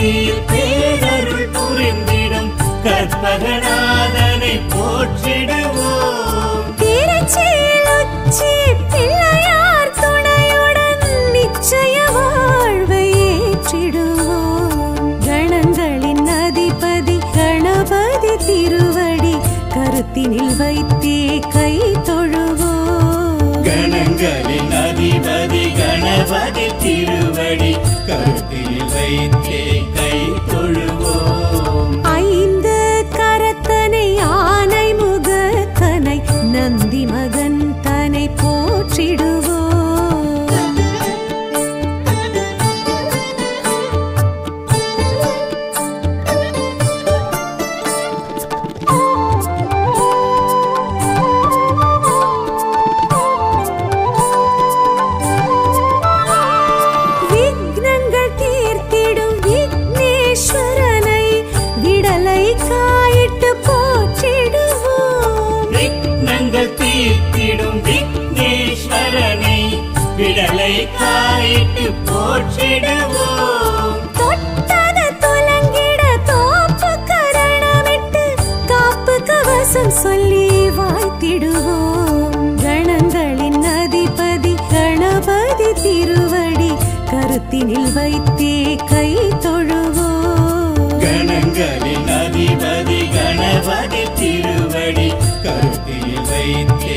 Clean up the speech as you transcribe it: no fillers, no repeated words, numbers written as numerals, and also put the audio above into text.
பக்தியில் பேரருள் புரிந்திடும் கற்பகநாதனை போற்றிடுவோம். திருச்சியில் உச்சி பிள்ளையார் துணையுடன் நிச்சய வாழ்வை ஏற்றிடுவோம். கணங்களின் அதிபதி கணபதி திருவடி கருத்தினில் வைத்தே கை தொழுவோம். கணங்களின் அதிபதி கணபதி திருவடி கருத்தில் வைத்தே கை தொழுவோம். ஐந்து கரத்தனை ஆனை முகத்தனை நந்தி மகன் தனை போற்றிடுவோம். விக்னங்கள் தீர்த்திடும் விக்னேஸ்வரனை விடலை காயிட்டு போற்றிடுவோம். விக்னங்கள் தீர்த்திடும் விக்னேஸ்வரனை விடலை காயிட்டு போற்றிடுவோம். தொட்டது துலங்கிட தோப்பு கரணமிட்டு காப்பு கவசம் சொல்லி வாழ்த்திடுவோம். கணங்களின் அதிபதி கணபதி திருவடி கருத்தினில் வைத்தே கை தொழுவோம். கணங்களின் அதிபதி கணபதி திருவடி கருத்தில் வைத்தே